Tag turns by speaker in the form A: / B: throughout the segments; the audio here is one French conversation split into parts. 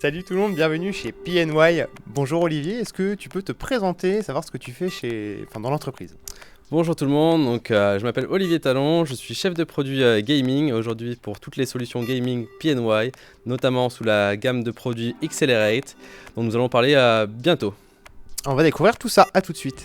A: Salut tout le monde, bienvenue chez PNY. Bonjour Olivier, est-ce que tu peux te présenter, savoir ce que tu fais dans l'entreprise?
B: Bonjour tout le monde, je m'appelle Olivier Talon, je suis chef de produit gaming aujourd'hui pour toutes les solutions gaming PNY, notamment sous la gamme de produits Accelerate, dont nous allons parler bientôt.
A: On va découvrir tout ça, à tout de suite.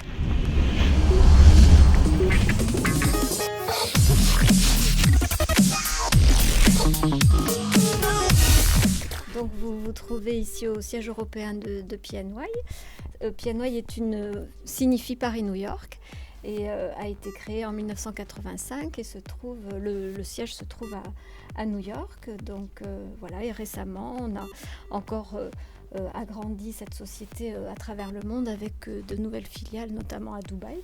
C: Donc vous vous trouvez ici au siège européen de PNY. PNY signifie Paris-New York et a été créé en 1985 et le siège se trouve à New York. Donc et récemment on a encore agrandi cette société à travers le monde avec de nouvelles filiales, notamment à Dubaï.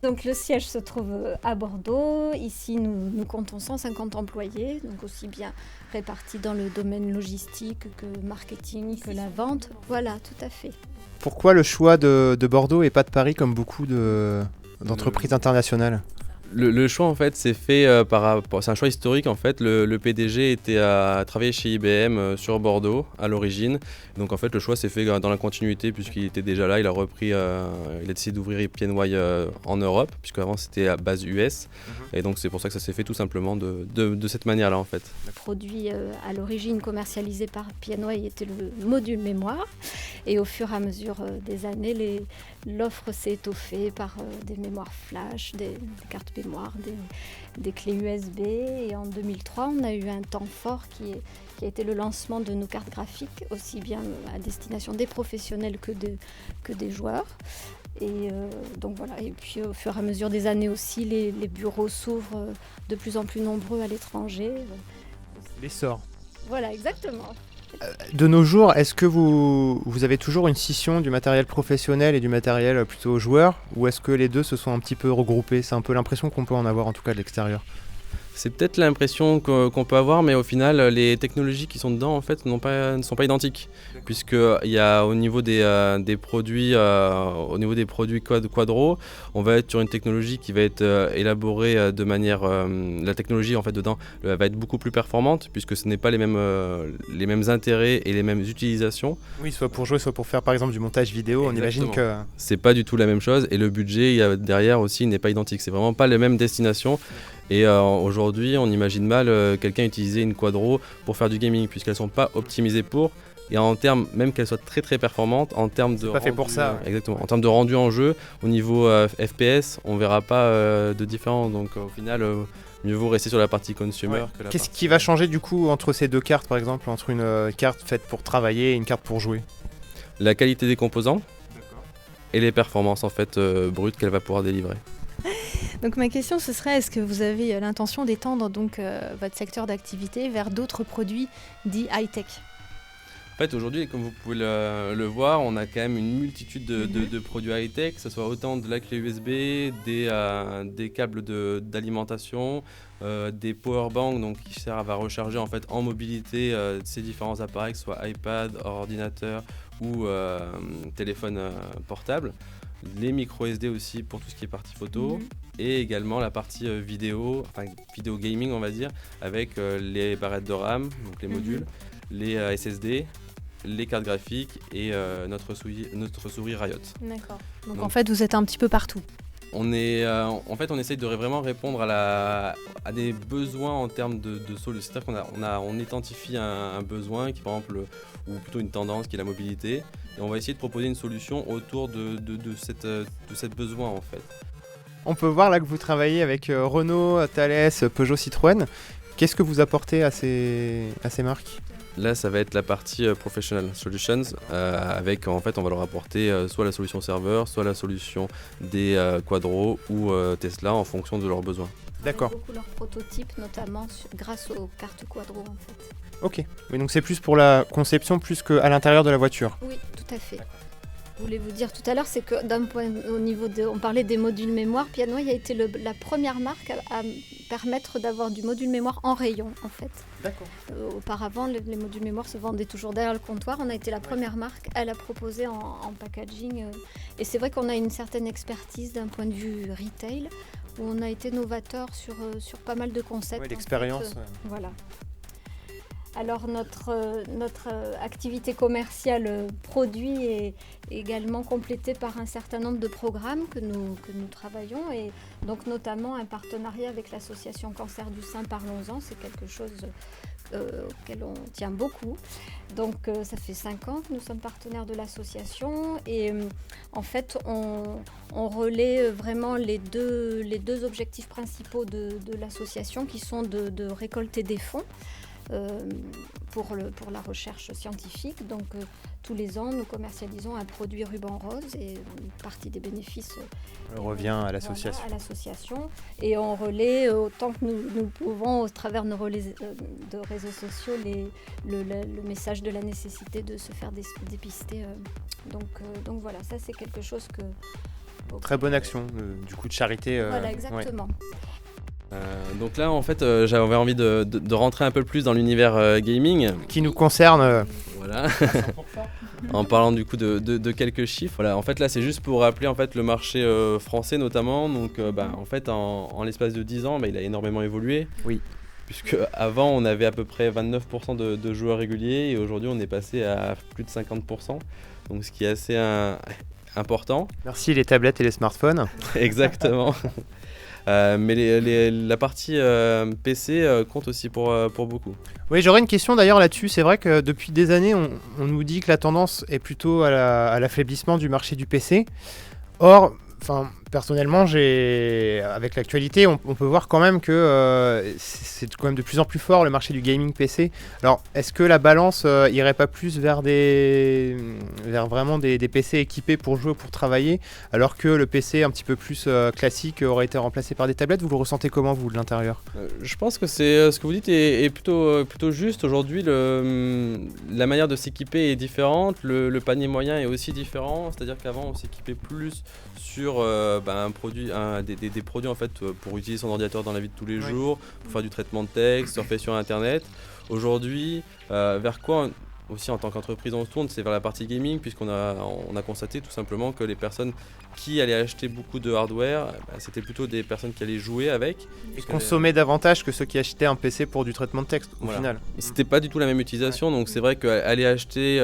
C: Donc le siège se trouve à Bordeaux. Ici, nous comptons 150 employés, donc aussi bien répartis dans le domaine logistique que marketing, que la vente. Voilà, tout à fait.
A: Pourquoi le choix de Bordeaux et pas de Paris comme beaucoup d'entreprises internationales ?
B: Le choix en fait s'est fait c'est un choix historique en fait. Le PDG était à travailler chez IBM sur Bordeaux à l'origine. Donc en fait le choix s'est fait dans la continuité puisqu'il était déjà là. Il a décidé d'ouvrir PNY en Europe puisqu'avant c'était à base US. Et donc c'est pour ça que ça s'est fait tout simplement de cette manière-là en fait.
C: Le produit à l'origine commercialisé par PNY était le module mémoire. Et au fur et à mesure des années, l'offre s'est étoffée par des mémoires flash, des cartes mémoire, des clés USB. Et en 2003, on a eu un temps fort qui a été le lancement de nos cartes graphiques, aussi bien à destination des professionnels que des joueurs. Et Et puis au fur et à mesure des années aussi, les bureaux s'ouvrent de plus en plus nombreux à l'étranger.
A: L'essor.
C: Voilà, exactement.
A: De nos jours, est-ce que vous avez toujours une scission du matériel professionnel et du matériel plutôt joueur, ou est-ce que les deux se sont un petit peu regroupés ? C'est un peu l'impression qu'on peut en avoir en tout cas de l'extérieur.
B: C'est peut-être l'impression qu'on peut avoir, mais au final, les technologies qui sont dedans en fait, ne sont pas identiques. Puisqu'il y a au niveau des produits Quadro, on va être sur une technologie qui va être élaborée de manière... la technologie en fait dedans va être beaucoup plus performante, puisque ce n'est pas les mêmes intérêts et les mêmes utilisations.
A: Oui, soit pour jouer, soit pour faire par exemple du montage vidéo.
B: Exactement.
A: On imagine que...
B: C'est pas du tout la même chose, et le budget derrière aussi n'est pas identique. C'est vraiment pas les mêmes destinations. Et aujourd'hui, on imagine mal quelqu'un utiliser une Quadro pour faire du gaming, puisqu'elles ne sont pas optimisées pour. Et en termes, même qu'elles soient très très performantes, en termes de
A: pas fait pour ça.
B: Exactement. En termes de rendu en jeu, au niveau FPS, on ne verra pas de différence. Donc au final, mieux vaut rester sur la partie consumer que la
A: Qu'est-ce qui va changer du coup entre ces deux cartes, par exemple, entre une carte faite pour travailler et une carte pour jouer ?
B: La qualité des composants et les performances en fait brutes qu'elle va pouvoir délivrer.
D: Donc ma question ce serait, est-ce que vous avez l'intention d'étendre votre secteur d'activité vers d'autres produits dits high-tech ?
B: En fait aujourd'hui, comme vous pouvez le voir, on a quand même une multitude de produits high-tech, que ce soit autant de la clé USB, des câbles d'alimentation, des powerbanks donc, qui servent à recharger en fait, en mobilité ces différents appareils, que ce soit iPad, ordinateur ou téléphone portable. Les micro SD aussi pour tout ce qui est partie photo et également la partie vidéo gaming on va dire avec les barrettes de RAM, donc les modules, les SSD, les cartes graphiques et notre souris Riot.
D: D'accord. Donc en fait vous êtes un petit peu partout.
B: On essaye de vraiment répondre à des besoins en termes de solutions. C'est-à-dire qu'on identifie un besoin qui par exemple, ou plutôt une tendance qui est la mobilité, et on va essayer de proposer une solution autour de cette besoin en fait.
A: On peut voir là que vous travaillez avec Renault, Thales, Peugeot, Citroën. Qu'est-ce que vous apportez à ces marques ?
B: Là, ça va être la partie Professional Solutions, avec en fait, on va leur apporter soit la solution serveur, soit la solution des Quadro ou Tesla en fonction de leurs besoins.
A: D'accord.
C: Beaucoup leurs prototypes, notamment grâce aux cartes Quadro en fait.
A: Ok. Oui, donc c'est plus pour la conception plus qu'à l'intérieur de la voiture.
C: Oui, tout à fait. Je voulais vous dire tout à l'heure, c'est que on parlait des modules mémoire, PNY a été la première marque à permettre d'avoir du module mémoire en rayon en fait.
A: D'accord.
C: Auparavant, les modules mémoire se vendaient toujours derrière le comptoir. On a été la première marque à la proposer en packaging. Et c'est vrai qu'on a une certaine expertise d'un point de vue retail, où on a été novateur sur pas mal de concepts.
A: Ouais, l'expérience.
C: Voilà. Alors notre activité commerciale produit est également complétée par un certain nombre de programmes que nous travaillons, et donc notamment un partenariat avec l'association Cancer du sein Parlons-en. C'est quelque chose auquel on tient beaucoup. Donc ça fait 5 ans que nous sommes partenaires de l'association, et en fait on relaie vraiment les deux objectifs principaux de l'association, qui sont de récolter des fonds pour la recherche scientifique. Donc tous les ans nous commercialisons un produit ruban rose, et une partie des bénéfices
A: revient à l'association.
C: Voilà, à l'association, et on relaie autant que nous pouvons au travers de nos relais de réseaux sociaux le message de la nécessité de se faire dépister. Donc voilà, ça c'est quelque chose que...
A: Très bonne action, du coup de charité.
C: Voilà, exactement.
A: Ouais.
B: Donc là, en fait, j'avais envie de rentrer un peu plus dans l'univers gaming.
A: Qui nous concerne.
B: Voilà. En parlant du coup de quelques chiffres. Voilà, en fait là c'est juste pour rappeler en fait le marché français notamment. Donc en fait en l'espace de 10 ans, il a énormément évolué.
A: Oui.
B: Puisque avant on avait à peu près 29% de joueurs réguliers, et aujourd'hui on est passé à plus de 50%. Donc ce qui est assez important.
A: Merci les tablettes et les smartphones.
B: Exactement. Mais la partie PC compte aussi pour beaucoup.
A: Oui, j'aurais une question d'ailleurs là-dessus. C'est vrai que depuis des années, on nous dit que la tendance est plutôt à l'affaiblissement du marché du PC. Or, personnellement, avec l'actualité, on peut voir quand même que c'est quand même de plus en plus fort le marché du gaming PC. Alors, est-ce que la balance irait pas plus vers vraiment des PC équipés pour jouer, pour travailler, alors que le PC un petit peu plus classique aurait été remplacé par des tablettes? Vous le ressentez comment, vous, de l'intérieur?
B: Je pense que c'est ce que vous dites est plutôt juste. Aujourd'hui, la manière de s'équiper est différente. Le panier moyen est aussi différent. C'est-à-dire qu'avant, on s'équipait plus sur des produits en fait pour utiliser son ordinateur dans la vie de tous les jours, pour faire du traitement de texte, surfer sur internet. Aujourd'hui, vers quoi aussi en tant qu'entreprise on se tourne, c'est vers la partie gaming, puisqu'on a constaté tout simplement que les personnes qui allaient acheter beaucoup de hardware, c'était plutôt des personnes qui allaient jouer avec.
A: Et consommer davantage que ceux qui achetaient un PC pour du traitement de texte, au final.
B: Et c'était pas du tout la même utilisation, donc c'est vrai qu'aller acheter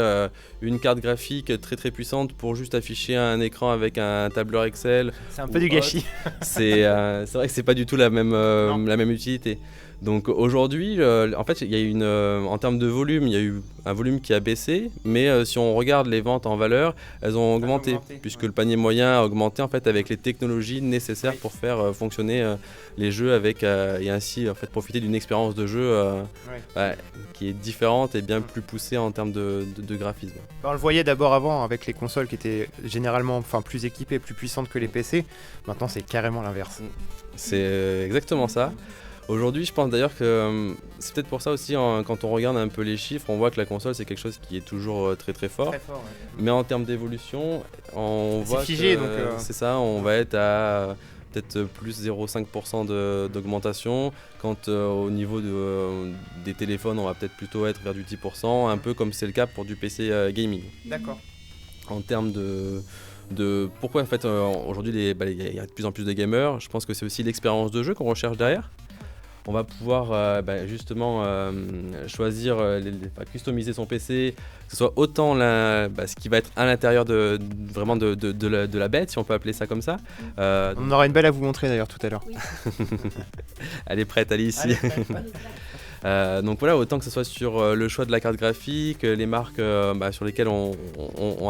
B: une carte graphique très très puissante pour juste afficher un écran avec un tableur Excel,
A: c'est un peu du gâchis.
B: C'est vrai que c'est pas du tout la même utilité. Donc aujourd'hui, en fait, il y a eu en termes de volume, il y a eu un volume qui a baissé, mais si on regarde les ventes en valeur, elles ont augmenté, puisque le panier moyen a augmenté en fait avec les technologies nécessaires pour faire fonctionner les jeux et ainsi en fait profiter d'une expérience de jeu qui est différente et bien plus poussée en termes de graphisme.
A: On le voyait d'abord avant avec les consoles qui étaient généralement plus équipées, plus puissantes que les PC. Maintenant, c'est carrément l'inverse.
B: C'est exactement ça. Aujourd'hui, je pense d'ailleurs que c'est peut-être pour ça aussi, quand on regarde un peu les chiffres, on voit que la console c'est quelque chose qui est toujours très très fort.
A: Très fort, ouais.
B: Mais en termes d'évolution, on voit
A: figé,
B: que
A: donc,
B: c'est ça, on va être à peut-être plus 0,5% d'augmentation. Quand au niveau des téléphones, on va peut-être plutôt être vers du 10%, un peu comme c'est le cas pour du PC gaming.
A: D'accord.
B: En termes de pourquoi en fait aujourd'hui il y a de plus en plus de gamers, je pense que c'est aussi l'expérience de jeu qu'on recherche derrière. On va pouvoir justement choisir, customiser son PC, que ce soit autant ce qui va être à l'intérieur de la bête, si on peut appeler ça comme ça.
A: On aura une belle à vous montrer d'ailleurs tout à l'heure.
C: Oui.
B: Elle est prête, Alice. Donc voilà, autant que ce soit sur le choix de la carte graphique, les marques sur lesquelles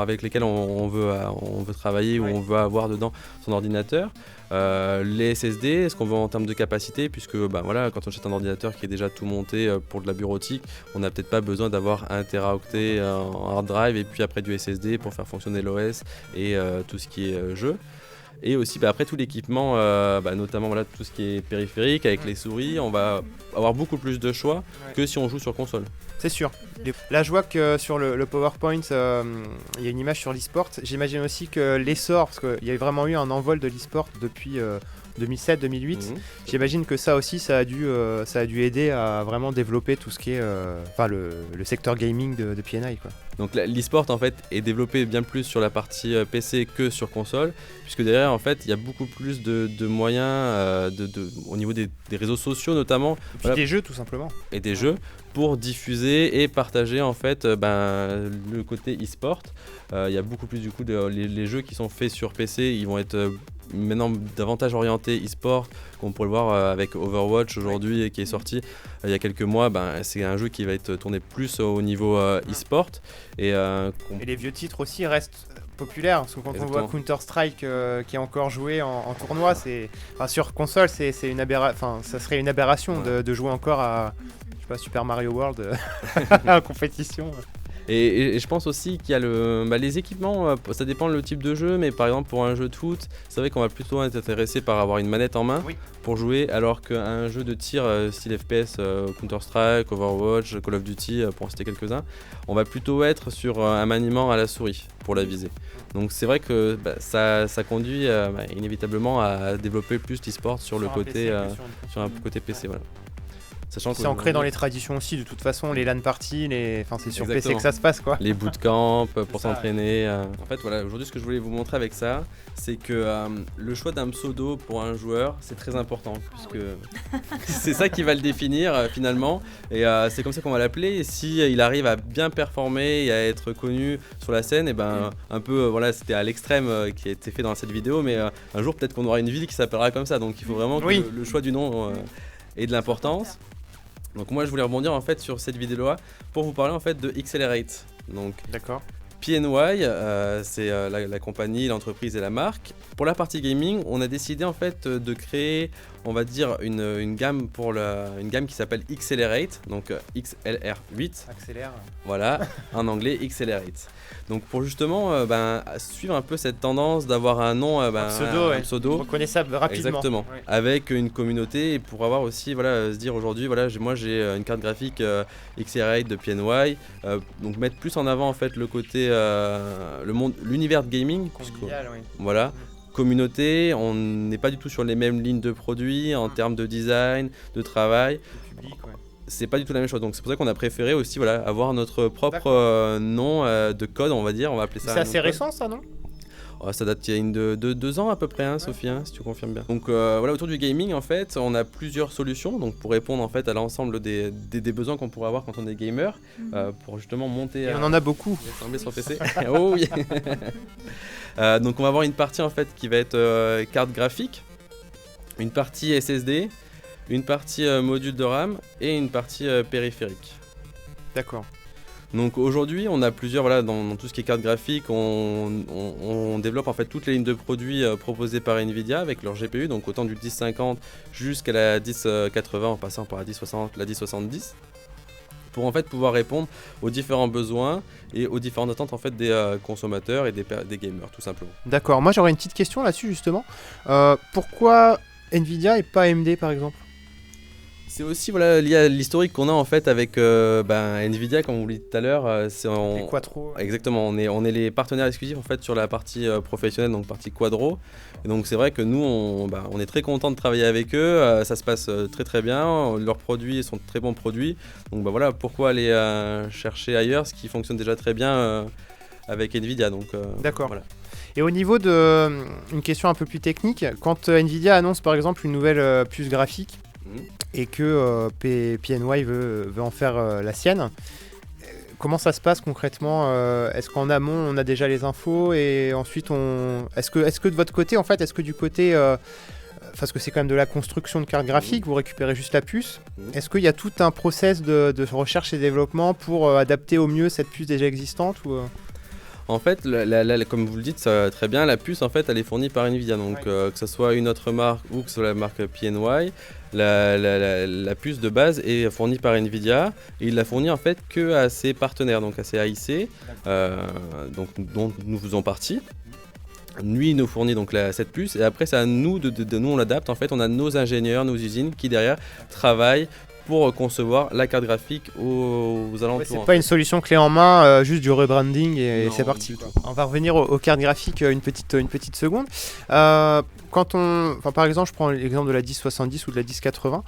B: avec lesquelles on veut travailler, ou on veut avoir dedans son ordinateur. Les SSD, ce qu'on veut en termes de capacité, puisque quand on achète un ordinateur qui est déjà tout monté pour de la bureautique, on n'a peut-être pas besoin d'avoir 1 Teraoctet en hard drive et puis après du SSD pour faire fonctionner l'OS et tout ce qui est jeu. Et aussi après tout l'équipement, notamment tout ce qui est périphérique avec les souris, on va avoir beaucoup plus de choix que si on joue sur console.
A: C'est sûr. Là je vois que sur le PowerPoint, il y a une image sur l'e-sport. J'imagine aussi que l'essor, parce qu'il y a vraiment eu un envol de l'e-sport depuis 2007-2008. J'imagine que ça aussi, ça a dû aider à vraiment développer tout ce qui est le secteur gaming de PNI, quoi.
B: Donc l'e-sport en fait est développé bien plus sur la partie PC que sur console, puisque derrière en fait il y a beaucoup plus de moyens au niveau des réseaux sociaux notamment.
A: Et puis des jeux tout simplement.
B: Et des jeux pour diffuser et partager en fait le côté e-sport. Il y a beaucoup plus du coup les jeux qui sont faits sur PC, ils vont être maintenant davantage orienté e-sport, comme on pourrait le voir avec Overwatch aujourd'hui qui est sorti il y a quelques mois. C'est un jeu qui va être tourné plus au niveau e-sport. Et
A: les vieux titres aussi restent populaires, parce que quand on voit Counter-Strike qui est encore joué en tournoi, sur console, ça serait une aberration de jouer encore à Super Mario World en compétition.
B: Et je pense aussi qu'il y a les équipements, ça dépend le type de jeu, mais par exemple pour un jeu de foot, c'est vrai qu'on va plutôt être intéressé par avoir une manette en main pour jouer, alors qu'un jeu de tir style FPS, Counter-Strike, Overwatch, Call of Duty, pour en citer quelques-uns, on va plutôt être sur un maniement à la souris pour la viser. Donc c'est vrai que ça conduit inévitablement à développer plus l'e-sport sur un côté PC. Voilà.
A: C'est ancré dans les traditions aussi, de toute façon, les LAN parties, c'est sur PC que ça se passe quoi.
B: Les bootcamps pour s'entraîner. En fait, voilà, aujourd'hui, ce que je voulais vous montrer avec ça, c'est que le choix d'un pseudo pour un joueur, c'est très important, puisque c'est ça qui va le définir finalement. Et c'est comme ça qu'on va l'appeler. Et si il arrive à bien performer et à être connu sur la scène, et un peu, c'était à l'extrême qui a été fait dans cette vidéo, mais un jour, peut-être qu'on aura une ville qui s'appellera comme ça. Donc il faut vraiment que le choix du nom ait de l'importance. Donc moi je voulais rebondir en fait sur cette vidéo-là pour vous parler en fait de Xcelerate. Donc
A: d'accord.
B: PNY, c'est la compagnie, l'entreprise et la marque. Pour la partie gaming, on a décidé en fait de créer, on va dire une gamme une gamme qui s'appelle Xcelerate, donc XLR8.
A: Accélère.
B: Voilà, en anglais Xcelerate. Donc pour justement suivre un peu cette tendance d'avoir un nom, un pseudo
A: reconnaissable rapidement.
B: Exactement, avec une communauté, et pour avoir aussi se dire aujourd'hui moi j'ai une carte graphique Xcelerate de PNY, donc mettre plus en avant en fait le côté l'univers de gaming,
A: convivial,
B: voilà. Communauté, on n'est pas du tout sur les mêmes lignes de produits en termes de design, de travail.
A: Le public,
B: c'est pas du tout la même chose, donc c'est pour ça qu'on a préféré aussi avoir notre propre nom de code, on va dire, on va appeler ça.
A: C'est assez récent ça, non?
B: Ça date il y a de 2 ans à peu près, Sophie, si tu confirmes bien. Donc autour du gaming en fait, on a plusieurs solutions donc pour répondre en fait à l'ensemble des besoins qu'on pourrait avoir quand on est gamer, pour justement monter.
A: Et on en a beaucoup.
B: Sur PC. Oh oui. Donc on va avoir une partie en fait qui va être carte graphique, une partie SSD, une partie module de RAM et une partie périphérique.
A: D'accord.
B: Donc aujourd'hui, on a plusieurs, dans tout ce qui est carte graphique, on développe en fait toutes les lignes de produits proposées par Nvidia avec leur GPU, donc autant du 1050 jusqu'à la 1080 en passant par la 1060, la 1070, pour en fait pouvoir répondre aux différents besoins et aux différentes attentes en fait des consommateurs et des gamers tout simplement.
A: D'accord, moi j'aurais une petite question là-dessus justement. Pourquoi Nvidia et pas AMD par exemple ?
B: C'est aussi lié à l'historique qu'on a en fait avec Nvidia, comme on vous l'a dit tout à l'heure.
A: Les Quattro.
B: Exactement, on est les partenaires exclusifs en fait sur la partie professionnelle, donc partie Quadro. Et donc c'est vrai que nous on est très content de travailler avec eux, ça se passe très très bien, leurs produits sont de très bons produits. Donc pourquoi aller chercher ailleurs, ce qui fonctionne déjà très bien avec Nvidia. Donc,
A: d'accord.
B: Voilà.
A: Et au niveau une question un peu plus technique, quand Nvidia annonce par exemple une nouvelle puce graphique, et que PNY veut en faire la sienne, comment ça se passe concrètement ? Est-ce qu'en amont on a déjà les infos et ensuite est-ce que de votre côté en fait, est-ce que du côté parce que c'est quand même de la construction de carte graphique, vous récupérez juste la puce, est-ce qu'il y a tout un process de recherche et développement pour adapter au mieux cette puce déjà existante ou
B: En fait, comme vous le dites très bien, la puce en fait elle est fournie par Nvidia, donc que ce soit une autre marque ou que ce soit la marque PNY, la puce de base est fournie par Nvidia et il la fournit en fait que à ses partenaires, donc à ses AIC, dont nous faisons partie. Lui il nous fournit donc cette puce et après c'est à nous nous on l'adapte, en fait on a nos ingénieurs, nos usines qui derrière travaillent pour concevoir la carte graphique aux alentours.
A: Ouais, c'est pas une solution clé en main, juste du rebranding et c'est parti. On va revenir aux cartes graphiques une petite seconde. Par exemple, je prends l'exemple de la 1070 ou de la 1080.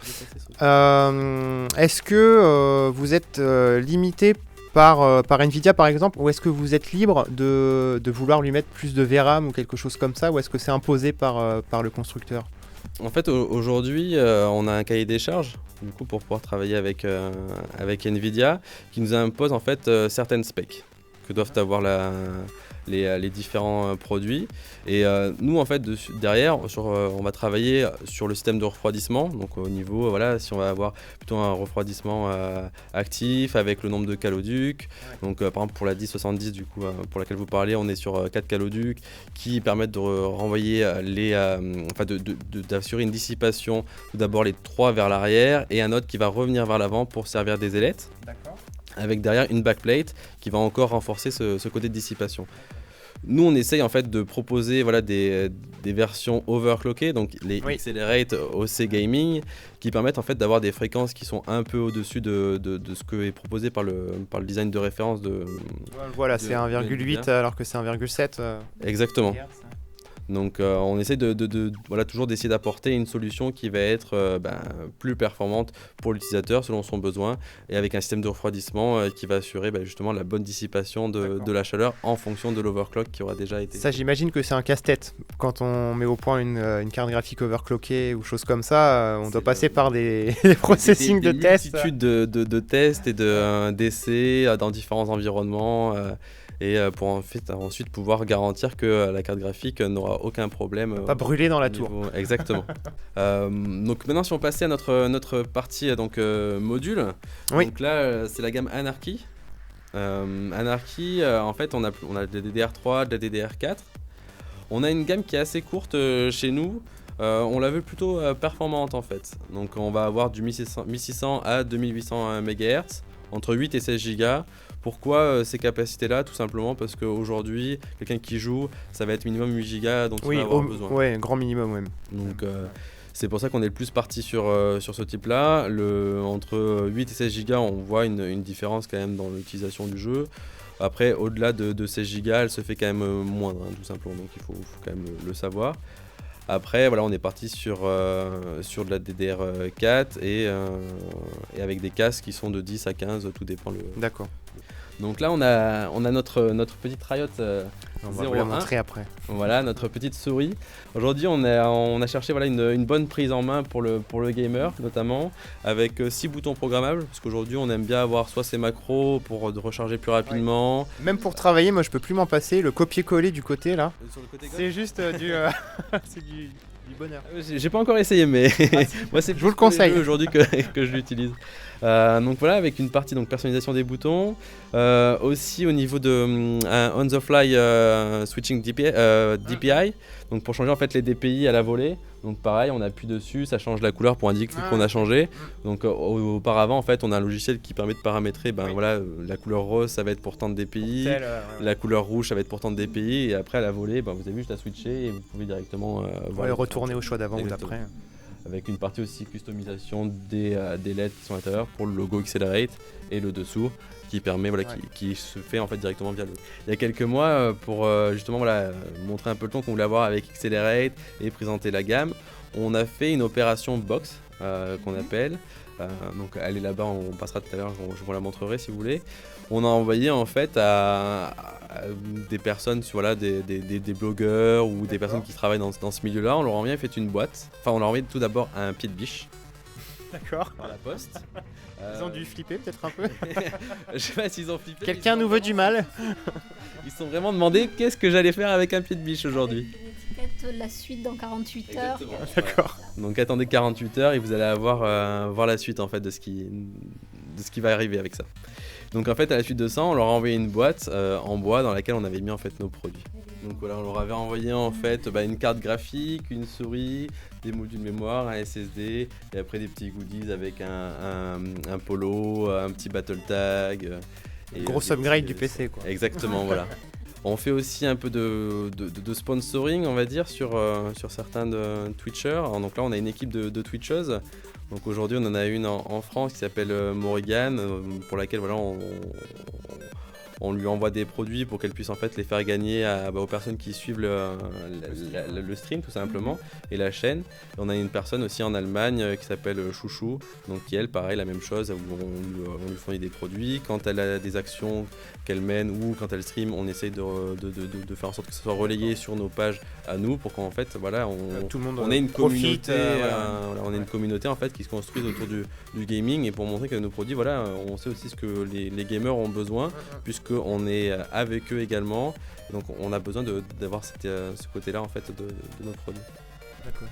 A: Est-ce que vous êtes limité par Nvidia par exemple, ou est-ce que vous êtes libre de vouloir lui mettre plus de VRAM ou quelque chose comme ça, ou est-ce que c'est imposé par le constructeur?
B: En fait, aujourd'hui, on a un cahier des charges du coup, pour pouvoir travailler avec Nvidia qui nous impose en fait certaines specs que doivent avoir les différents produits. Et nous, en fait, derrière, on va travailler sur le système de refroidissement. Donc, au niveau, voilà, si on va avoir plutôt un refroidissement actif avec le nombre de caloducs. Ouais. Donc, par exemple, pour la 1070, du coup, pour laquelle vous parlez, on est sur 4 caloducs qui permettent de renvoyer d'assurer une dissipation tout d'abord les 3 vers l'arrière et un autre qui va revenir vers l'avant pour servir des ailettes. D'accord. Avec derrière une backplate qui va encore renforcer ce côté de dissipation. Nous, on essaye en fait de proposer des versions overclockées, donc les Accelerate OC Gaming, qui permettent en fait d'avoir des fréquences qui sont un peu au-dessus de ce que est proposé par le design de référence
A: Voilà, c'est 1,8 alors que c'est 1,7.
B: Exactement. Donc on essaie toujours d'essayer d'apporter une solution qui va être plus performante pour l'utilisateur selon son besoin et avec un système de refroidissement qui va assurer justement la bonne dissipation de la chaleur en fonction de l'overclock qui aura déjà été.
A: Ça, j'imagine que c'est un casse-tête. Quand on met au point une carte graphique overclockée ou chose comme ça, on doit passer par des processing de tests.
B: Des multitudes de tests et d'essais dans différents environnements. Et pour ensuite pouvoir garantir que la carte graphique n'aura aucun problème.
A: Pas brûler dans la tour.
B: Exactement. Donc maintenant, si on passait à notre partie module, donc là c'est la gamme Anarchy. Anarchy, en fait, on a de la DDR3, de la DDR4. On a une gamme qui est assez courte chez nous. On la veut plutôt performante en fait. Donc on va avoir du 1600 à 2800 MHz, entre 8 et 16 Go. Pourquoi ces capacités-là? Tout simplement parce qu'aujourd'hui, quelqu'un qui joue, ça va être minimum 8 Go dont il va avoir besoin.
A: Oui, grand minimum même.
B: Donc c'est pour ça qu'on est le plus parti sur ce type-là. Entre 8 et 16 Go, on voit une différence quand même dans l'utilisation du jeu. Après, au-delà de 16 Go, elle se fait quand même moindre, tout simplement. Donc il faut quand même le savoir. Après, voilà, on est parti sur de la DDR4 et avec des casques qui sont de 10 à 15, tout dépend
A: D'accord.
B: Donc là, on a notre petite Riot
A: on va vous la montrer après.
B: Voilà, notre petite souris. Aujourd'hui, on a cherché une bonne prise en main pour le gamer, notamment, avec 6 boutons programmables, parce qu'aujourd'hui, on aime bien avoir soit ces macros pour recharger plus rapidement. Ouais.
A: Même pour travailler, moi, je peux plus m'en passer. Le copier-coller du côté, là,
B: sur le côté
A: c'est juste c'est du bonheur.
B: J'ai pas encore essayé, mais moi, c'est
A: je vous le conseille
B: aujourd'hui que je l'utilise. Donc voilà, avec une partie personnalisation des boutons, aussi au niveau de un on-the-fly switching DPI, donc pour changer en fait les DPI à la volée. Donc pareil, on appuie dessus, ça change la couleur pour indiquer qu'on a changé. Donc auparavant en fait, on a un logiciel qui permet de paramétrer, la couleur rose ça va être pour tant de DPI, la couleur rouge ça va être pour tant de DPI, et après à la volée, vous avez juste à switcher et vous pouvez directement
A: retourner au choix d'avant ou d'après.
B: Avec une partie aussi customisation des LED qui sont à l'intérieur pour le logo Accelerate et le dessous qui permet qui se fait en fait directement via le. Il y a quelques mois pour justement montrer un peu le ton qu'on voulait avoir avec Accelerate et présenter la gamme, on a fait une opération box qu'on appelle. Donc elle est là-bas, on passera tout à l'heure, je vous la montrerai si vous voulez. On a envoyé en fait à des personnes, des blogueurs ou des personnes qui travaillent dans ce milieu-là, on leur a envoyé fait une boîte. Enfin, on leur a envoyé tout d'abord un pied de biche.
A: D'accord.
B: Par la poste.
A: Ils ont dû flipper peut-être un peu.
B: Je sais pas s'ils ont flippé.
A: Quelqu'un nous veut du mal.
B: Ils se sont vraiment demandé qu'est-ce que j'allais faire avec un pied de biche aujourd'hui.
C: La suite dans 48 heures.
B: Exactement.
A: D'accord.
B: Donc attendez 48 heures et vous allez voir la suite en fait de ce qui va arriver avec ça. Donc en fait à la suite de ça, on leur a envoyé une boîte en bois dans laquelle on avait mis en fait nos produits. Donc voilà, on leur avait envoyé en fait une carte graphique, une souris, des modules mémoire, un SSD et après des petits goodies avec un polo, un petit battle tag.
A: Gros upgrade du PC quoi.
B: Exactement, voilà. On fait aussi un peu de sponsoring, on va dire, sur certains Twitchers. Alors, donc là, on a une équipe de Twitcheuses. Donc aujourd'hui, on en a une en France qui s'appelle Morrigan, pour laquelle on lui envoie des produits pour qu'elle puisse en fait les faire gagner aux personnes qui suivent le stream tout simplement et la chaîne. Et on a une personne aussi en Allemagne qui s'appelle Chouchou, donc qui elle pareil la même chose, où on lui fournit des produits. Quand elle a des actions qu'elle mène ou quand elle stream, on essaye de faire en sorte que ce soit relayé sur nos pages à nous pour qu'en fait voilà
A: tout le monde
B: on ait une
A: profite,
B: communauté,
A: voilà.
B: on est une communauté en fait qui se construise autour du gaming et pour montrer que nos produits voilà on sait aussi ce que les gamers ont besoin puisqu'on est avec eux également, donc on a besoin d'avoir ce côté là en fait de nos produits.
A: D'accord.